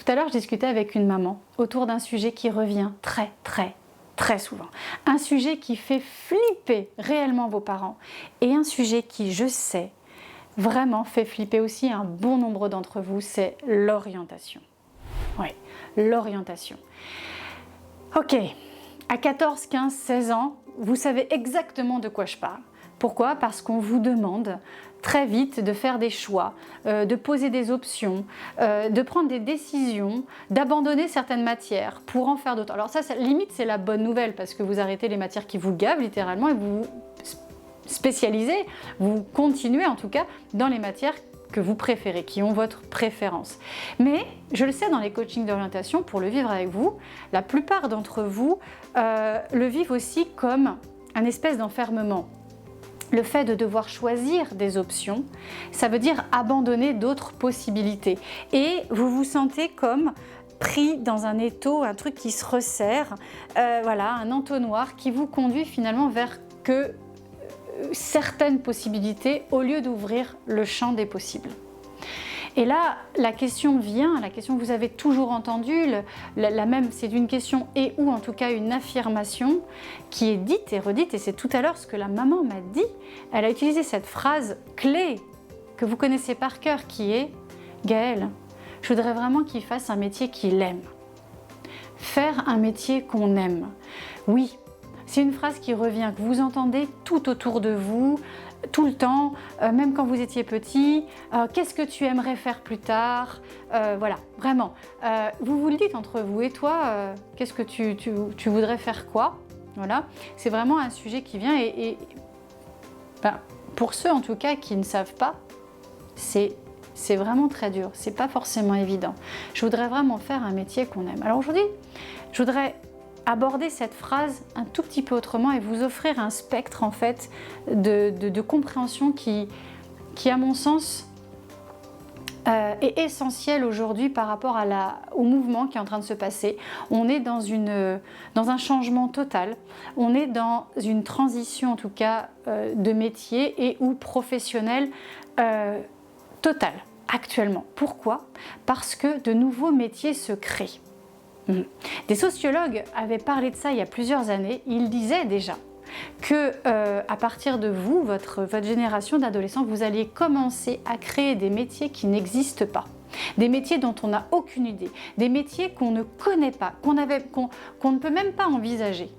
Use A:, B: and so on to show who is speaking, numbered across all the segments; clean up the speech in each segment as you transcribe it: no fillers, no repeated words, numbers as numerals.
A: Tout à l'heure, je discutais avec une maman autour d'un sujet qui revient très souvent. Un sujet qui fait flipper réellement vos parents et un sujet qui, je sais, vraiment fait flipper aussi un bon nombre d'entre vous, c'est l'orientation. Oui, l'orientation. Ok, à 14, 15, 16 ans, vous savez exactement de quoi je parle. Pourquoi? Parce qu'on vous demande très vite de faire des choix, de poser des options, de prendre des décisions, d'abandonner certaines matières pour en faire d'autres. Alors ça, limite, c'est la bonne nouvelle parce que vous arrêtez les matières qui vous gavent littéralement et vous vous spécialisez, vous continuez en tout cas dans les matières que vous préférez, qui ont votre préférence. Mais je le sais dans les coachings d'orientation, pour le vivre avec vous, la plupart d'entre vous le vivent aussi comme un espèce d'enfermement. Le fait de devoir choisir des options, ça veut dire abandonner d'autres possibilités. Et vous vous sentez comme pris dans un étau, un truc qui se resserre, voilà, un entonnoir qui vous conduit finalement vers que certaines possibilités au lieu d'ouvrir le champ des possibles. Et là, la question vient, la question que vous avez toujours entendue, la même, c'est une question et ou en tout cas une affirmation qui est dite et redite, et c'est tout à l'heure ce que la maman m'a dit. Elle a utilisé cette phrase clé que vous connaissez par cœur qui est « Gaëlle, je voudrais vraiment qu'il fasse un métier qu'il aime. Faire un métier qu'on aime. » Oui, c'est une phrase qui revient, que vous entendez tout autour de vous, tout le temps, même quand vous étiez petit. Qu'est-ce que tu aimerais faire plus tard? Voilà, vraiment. Vous vous le dites entre vous. Et toi, qu'est-ce que tu voudrais faire quoi? Voilà, c'est vraiment un sujet qui vient et ben, pour ceux en tout cas qui ne savent pas, c'est vraiment très dur. C'est pas forcément évident. Je voudrais vraiment faire un métier qu'on aime. Alors aujourd'hui, je voudrais aborder cette phrase un tout petit peu autrement et vous offrir un spectre en fait de compréhension qui à mon sens est essentiel aujourd'hui par rapport au mouvement qui est en train de se passer. On est dans un changement total, on est dans une transition en tout cas de métier et ou professionnel totale actuellement. Pourquoi? Parce que de nouveaux métiers se créent. Des sociologues avaient parlé de ça il y a plusieurs années. Ils disaient déjà que à partir de vous, votre génération d'adolescents, vous alliez commencer à créer des métiers qui n'existent pas. Des métiers dont on n'a aucune idée. Des métiers qu'on ne connaît pas, qu'on ne peut même pas envisager.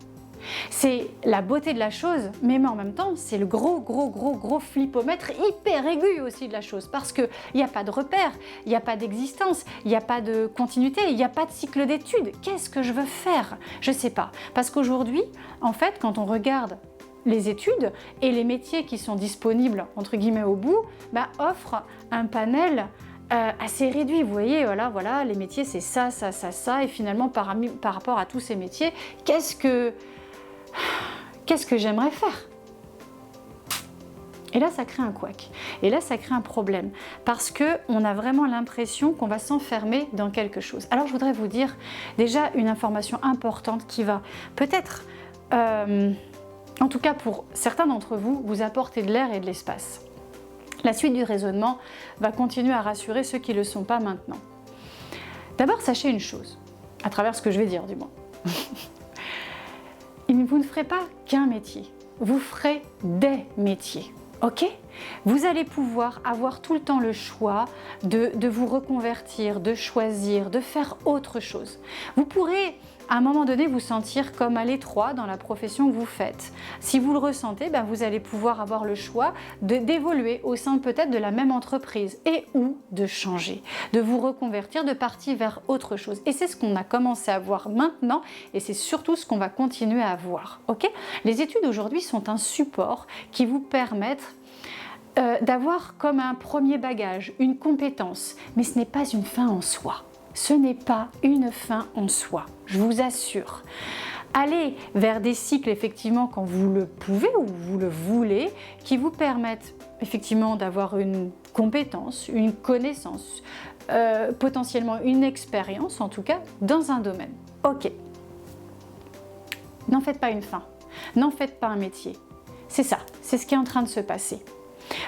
A: C'est la beauté de la chose, mais en même temps, c'est le gros flippomètre hyper aigu aussi de la chose, parce qu'il n'y a pas de repère, il n'y a pas d'existence, il n'y a pas de continuité, il n'y a pas de cycle d'études. Qu'est-ce que je veux faire? Je ne sais pas. Parce qu'aujourd'hui, en fait, quand on regarde les études et les métiers qui sont disponibles, entre guillemets, au bout, offrent un panel assez réduit. Vous voyez, voilà, les métiers, c'est ça, et finalement, par rapport à tous ces métiers, qu'est-ce que j'aimerais faire? Et là, ça crée un couac. Et là, ça crée un problème. Parce qu'on a vraiment l'impression qu'on va s'enfermer dans quelque chose. Alors, je voudrais vous dire déjà une information importante qui va peut-être, en tout cas pour certains d'entre vous, vous apporter de l'air et de l'espace. La suite du raisonnement va continuer à rassurer ceux qui ne le sont pas maintenant. D'abord, sachez une chose, à travers ce que je vais dire du moins. Vous ne ferez pas qu'un métier, vous ferez des métiers, ok? Vous allez pouvoir avoir tout le temps le choix de vous reconvertir, de choisir, de faire autre chose. Vous pourrez à un moment donné vous sentir comme à l'étroit dans la profession que vous faites. Si vous le ressentez, vous allez pouvoir avoir le choix d'évoluer au sein peut-être de la même entreprise et ou de changer, de vous reconvertir, de partir vers autre chose. Et c'est ce qu'on a commencé à voir maintenant et c'est surtout ce qu'on va continuer à voir. Okay? Les études aujourd'hui sont un support qui vous permettent d'avoir comme un premier bagage, une compétence, mais ce n'est pas une fin en soi. Ce n'est pas une fin en soi, je vous assure. Allez vers des cycles effectivement quand vous le pouvez ou vous le voulez, qui vous permettent effectivement d'avoir une compétence, une connaissance, potentiellement une expérience en tout cas dans un domaine. Ok. N'en faites pas une fin, n'en faites pas un métier. C'est ça, c'est ce qui est en train de se passer.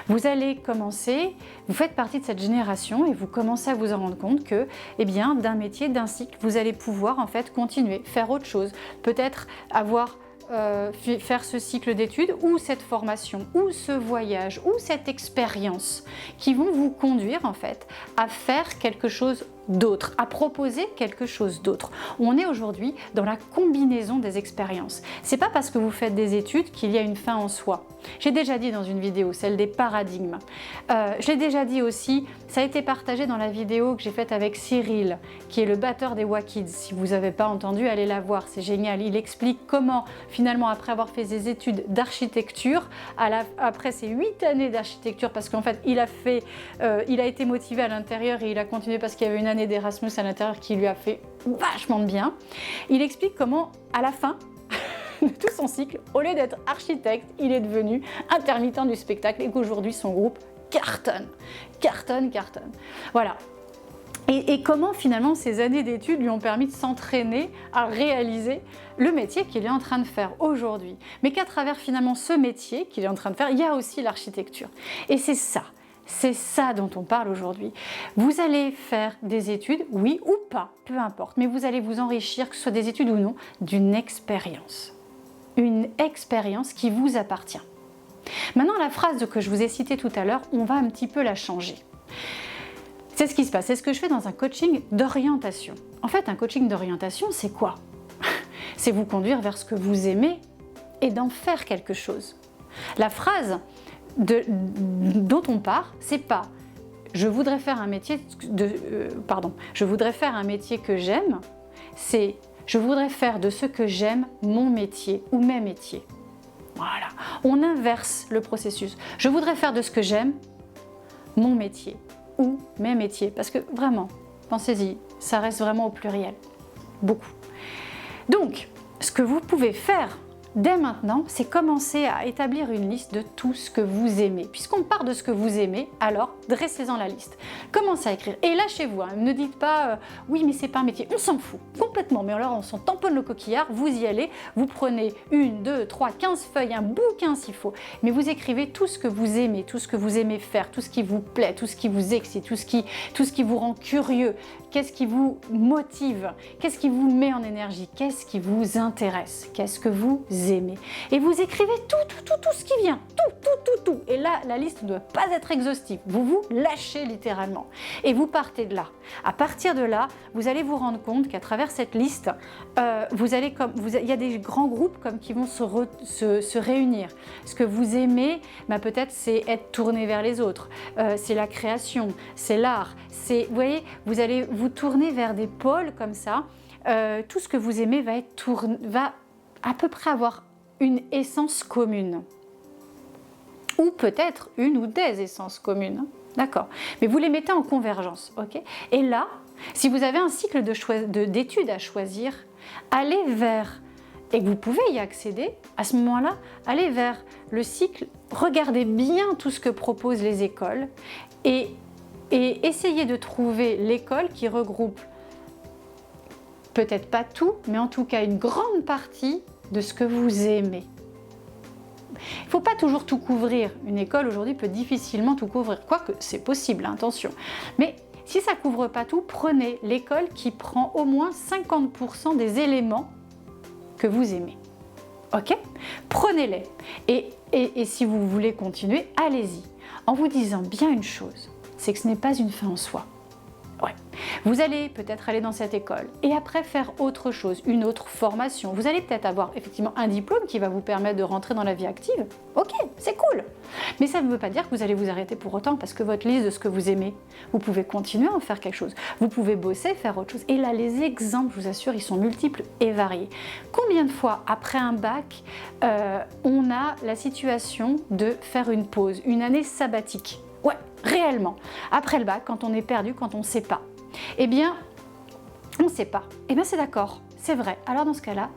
A: Vous allez commencer, vous faites partie de cette génération et vous commencez à vous en rendre compte que, eh bien, d'un métier, d'un cycle, vous allez pouvoir en fait continuer, faire autre chose, peut-être faire ce cycle d'études ou cette formation ou ce voyage ou cette expérience qui vont vous conduire en fait à faire quelque chose d'autre, à proposer quelque chose d'autre. On est aujourd'hui dans la combinaison des expériences. C'est pas parce que vous faites des études qu'il y a une fin en soi. J'ai déjà dit dans une vidéo, celle des paradigmes. J'ai déjà dit aussi, ça a été partagé dans la vidéo que j'ai faite avec Cyril, qui est le batteur des WAKids. Si vous n'avez pas entendu, allez la voir, c'est génial. Il explique comment, finalement, après avoir fait des études d'architecture, après ces 8 années d'architecture, parce qu'en fait, il a été motivé à l'intérieur et il a continué parce qu'il y avait une année d'Erasmus à l'intérieur qui lui a fait vachement de bien. Il explique comment, à la fin de tout son cycle, au lieu d'être architecte, il est devenu intermittent du spectacle et qu'aujourd'hui son groupe cartonne. Voilà. Et comment finalement ces années d'études lui ont permis de s'entraîner à réaliser le métier qu'il est en train de faire aujourd'hui. Mais qu'à travers finalement ce métier qu'il est en train de faire, il y a aussi l'architecture. Et c'est ça dont on parle aujourd'hui. Vous allez faire des études, oui ou pas, peu importe, mais vous allez vous enrichir, que ce soit des études ou non, d'une expérience. Une expérience qui vous appartient. Maintenant, la phrase que je vous ai citée tout à l'heure, on va un petit peu la changer. C'est ce qui se passe, c'est ce que je fais dans un coaching d'orientation. En fait, un coaching d'orientation, c'est quoi? C'est vous conduire vers ce que vous aimez et d'en faire quelque chose. La phrase dont on part, c'est pas je voudrais faire un métier je voudrais faire un métier que j'aime, c'est je voudrais faire de ce que j'aime mon métier ou mes métiers. Voilà, on inverse le processus. Je voudrais faire de ce que j'aime mon métier ou mes métiers, parce que vraiment, pensez-y, ça reste vraiment au pluriel, beaucoup. Donc, ce que vous pouvez faire dès maintenant, c'est commencer à établir une liste de tout ce que vous aimez. Puisqu'on part de ce que vous aimez, alors dressez-en la liste. Commencez à écrire. Et lâchez-vous, hein. Ne dites pas oui, mais c'est pas un métier. On s'en fout complètement. Mais alors, on s'en tamponne le coquillard, vous y allez, vous prenez 1, 2, 3, 15 feuilles, un bouquin s'il faut. Mais vous écrivez tout ce que vous aimez, tout ce que vous aimez faire, tout ce qui vous plaît, tout ce qui vous excite, tout ce qui vous rend curieux. Qu'est-ce qui vous motive? Qu'est-ce qui vous met en énergie? Qu'est-ce qui vous intéresse? Qu'est-ce que vous aimez? Et vous écrivez tout ce qui vient, tout. Et là, la liste ne doit pas être exhaustive. Vous vous lâchez littéralement. Et vous partez de là. À partir de là, vous allez vous rendre compte qu'à travers cette liste, il y a des grands groupes qui vont se réunir. Ce que vous aimez, peut-être c'est être tourné vers les autres. C'est la création, c'est l'art. Vous voyez, vous allez vous tourner vers des pôles comme ça. Tout ce que vous aimez va à peu près avoir une essence commune. Ou peut-être une ou des essences communes. D'accord. Mais vous les mettez en convergence. Ok. Et là, si vous avez un cycle d'études à choisir, allez vers, et que vous pouvez y accéder, à ce moment-là, allez vers le cycle, regardez bien tout ce que proposent les écoles et essayez de trouver l'école qui regroupe peut-être pas tout, mais en tout cas une grande partie de ce que vous aimez. Il ne faut pas toujours tout couvrir. Une école aujourd'hui peut difficilement tout couvrir, quoique c'est possible, attention. Mais si ça ne couvre pas tout, prenez l'école qui prend au moins 50% des éléments que vous aimez. Ok? Prenez-les. Et si vous voulez continuer, allez-y. En vous disant bien une chose, c'est que ce n'est pas une fin en soi. Ouais. Vous allez peut-être aller dans cette école et après faire autre chose, une autre formation. Vous allez peut-être avoir effectivement un diplôme qui va vous permettre de rentrer dans la vie active. Ok, c'est cool. Mais ça ne veut pas dire que vous allez vous arrêter pour autant parce que votre liste de ce que vous aimez, vous pouvez continuer à en faire quelque chose. Vous pouvez bosser, faire autre chose. Et là, les exemples, je vous assure, ils sont multiples et variés. Combien de fois après un bac, on a la situation de faire une pause, une année sabbatique? Ouais, réellement. Après le bac, quand on est perdu, quand on ne sait pas, eh bien, on ne sait pas. Eh bien, c'est d'accord, c'est vrai. Alors dans ce cas-là,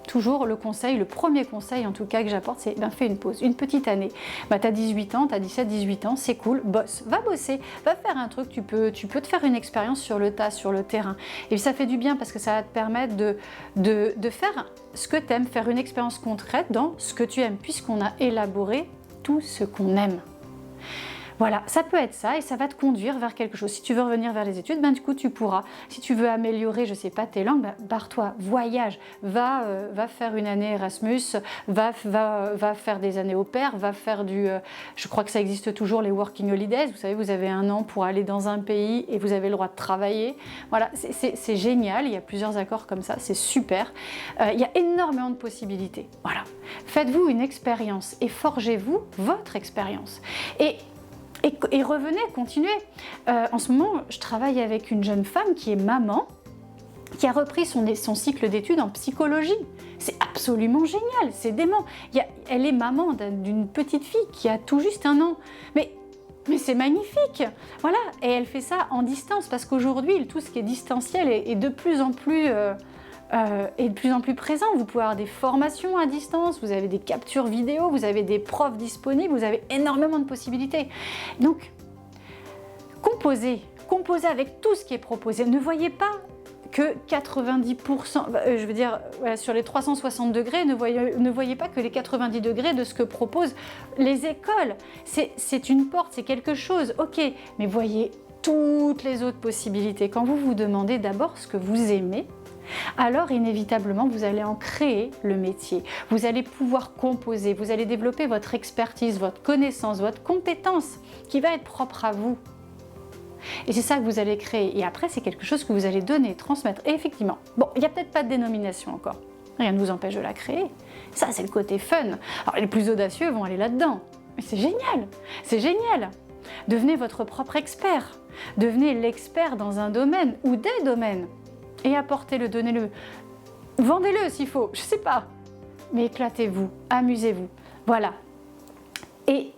A: toujours le premier conseil en tout cas que j'apporte, c'est fais une pause, une petite année. Tu as 18 ans, tu as 17, 18 ans, c'est cool, bosse, va bosser, va faire un truc, tu peux te faire une expérience sur le tas, sur le terrain. Et ça fait du bien parce que ça va te permettre de faire ce que tu aimes, faire une expérience concrète dans ce que tu aimes, puisqu'on a élaboré tout ce qu'on aime. Voilà, ça peut être ça et ça va te conduire vers quelque chose. Si tu veux revenir vers les études, ben du coup tu pourras. Si tu veux améliorer, je sais pas, tes langues, ben, barre-toi, voyage, va faire une année Erasmus, va faire des années au pair, va faire je crois que ça existe toujours, les working holidays. Vous savez, vous avez 1 an pour aller dans un pays et vous avez le droit de travailler. Voilà, c'est génial, il y a plusieurs accords comme ça, c'est super. Il y a énormément de possibilités. Voilà, faites-vous une expérience et forgez-vous votre expérience. Et revenez, continuez. En ce moment, je travaille avec une jeune femme qui est maman, qui a repris son cycle d'études en psychologie. C'est absolument génial, c'est dément. Elle est maman d'une petite fille qui a tout juste 1 an. Mais c'est magnifique. Voilà, et elle fait ça en distance, parce qu'aujourd'hui, tout ce qui est distanciel est de plus en plus... présent. Vous pouvez avoir des formations à distance, vous avez des captures vidéo, vous avez des profs disponibles, vous avez énormément de possibilités. Donc, composez avec tout ce qui est proposé. Ne voyez pas que 90%, je veux dire, sur les 360 degrés, ne voyez pas que les 90 degrés de ce que proposent les écoles. C'est une porte, c'est quelque chose, ok, mais voyez toutes les autres possibilités. Quand vous vous demandez d'abord ce que vous aimez, alors inévitablement vous allez en créer le métier. Vous allez pouvoir composer, vous allez développer votre expertise, votre connaissance, votre compétence qui va être propre à vous. Et c'est ça que vous allez créer. Et après, c'est quelque chose que vous allez donner, transmettre. Et effectivement, bon, il n'y a peut-être pas de dénomination encore. Rien ne vous empêche de la créer. Ça, c'est le côté fun. Alors les plus audacieux vont aller là-dedans. Mais c'est génial, c'est génial. Devenez votre propre expert. Devenez l'expert dans un domaine ou des domaines. Et apportez-le, donnez-le, vendez-le s'il faut, je sais pas. Mais éclatez-vous, amusez-vous, voilà. Et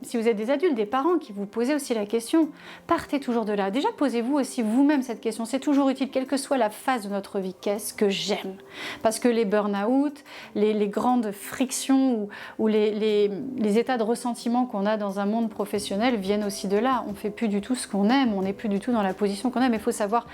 A: si vous êtes des adultes, des parents qui vous posez aussi la question, partez toujours de là. Déjà, posez-vous aussi vous-même cette question. C'est toujours utile, quelle que soit la phase de notre vie. Qu'est-ce que j'aime? Parce que les burn-out, les grandes frictions ou les états de ressentiment qu'on a dans un monde professionnel viennent aussi de là. On ne fait plus du tout ce qu'on aime, on n'est plus du tout dans la position qu'on aime. Il faut savoir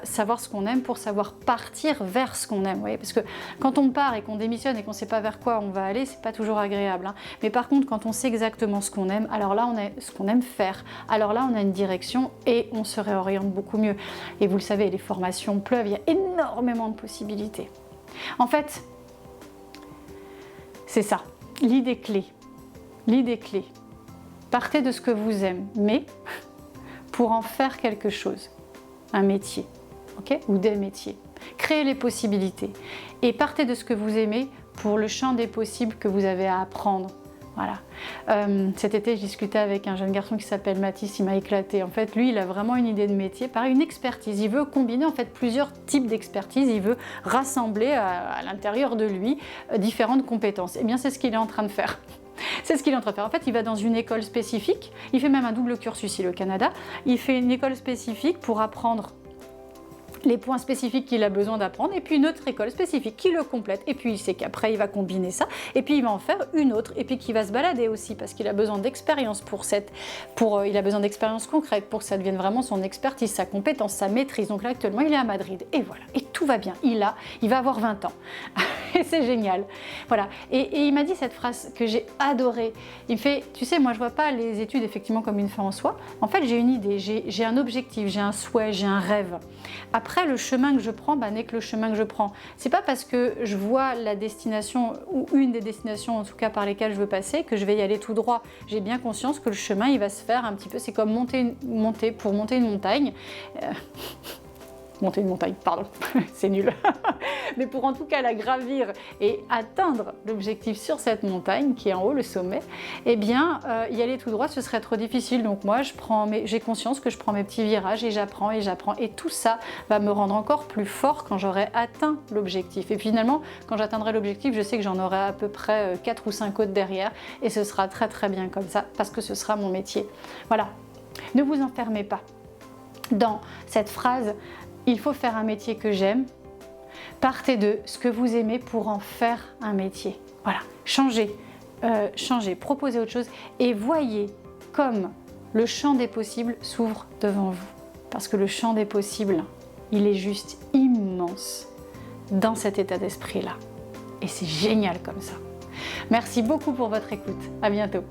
A: ce qu'on aime pour savoir partir vers ce qu'on aime. Vous voyez, parce que quand on part et qu'on démissionne et qu'on ne sait pas vers quoi on va aller, c'est pas toujours agréable. Hein. Mais par contre, quand on sait exactement ce qu'on aime, alors là on a ce qu'on aime faire, alors là on a une direction et on se réoriente beaucoup mieux. Et vous le savez, les formations pleuvent, il y a énormément de possibilités. En fait, c'est ça, l'idée clé. L'idée clé. Partez de ce que vous aimez, mais pour en faire quelque chose, un métier, ok, ou des métiers. Créez les possibilités et partez de ce que vous aimez pour le champ des possibles que vous avez à apprendre. Voilà. Cet été, je discutais avec un jeune garçon qui s'appelle Mathis, il m'a éclaté. En fait, lui, il a vraiment une idée de métier, pareil, une expertise. Il veut combiner en fait plusieurs types d'expertise. Il veut rassembler à l'intérieur de lui différentes compétences. Eh bien, c'est ce qu'il est en train de faire. C'est ce qu'il est en train de faire. En fait, il va dans une école spécifique. Il fait même un double cursus ici au Canada. Il fait une école spécifique pour apprendre les points spécifiques qu'il a besoin d'apprendre, et puis une autre école spécifique qui le complète, et puis il sait qu'après il va combiner ça, et puis il va en faire une autre, et puis qui va se balader aussi, parce qu'il a besoin d'expérience il a besoin d'expérience concrète pour que ça devienne vraiment son expertise, sa compétence, sa maîtrise. Donc là actuellement il est à Madrid, et voilà, et tout va bien, il va avoir 20 ans, et c'est génial, voilà. Et il m'a dit cette phrase que j'ai adorée, il me fait, tu sais, moi je vois pas les études effectivement comme une fin en soi, en fait j'ai une idée, j'ai un objectif, j'ai un souhait, j'ai un rêve. Après, le chemin que je prends n'est que le chemin que je prends. C'est pas parce que je vois la destination ou une des destinations en tout cas par lesquelles je veux passer que je vais y aller tout droit. J'ai bien conscience que le chemin il va se faire un petit peu, c'est comme monter une montagne. Monter une montagne, pardon, c'est nul. Mais pour en tout cas la gravir et atteindre l'objectif sur cette montagne qui est en haut, le sommet, eh bien y aller tout droit ce serait trop difficile. Donc moi j'ai conscience que je prends mes petits virages et j'apprends et tout ça va me rendre encore plus fort quand j'aurai atteint l'objectif. Et finalement quand j'atteindrai l'objectif, je sais que j'en aurai à peu près 4 ou 5 autres derrière et ce sera très très bien comme ça parce que ce sera mon métier. Voilà, ne vous enfermez pas dans cette phrase. Il faut faire un métier que j'aime. Partez de ce que vous aimez pour en faire un métier. Voilà, changez, proposez autre chose et voyez comme le champ des possibles s'ouvre devant vous. Parce que le champ des possibles, il est juste immense dans cet état d'esprit-là. Et c'est génial comme ça. Merci beaucoup pour votre écoute. À bientôt.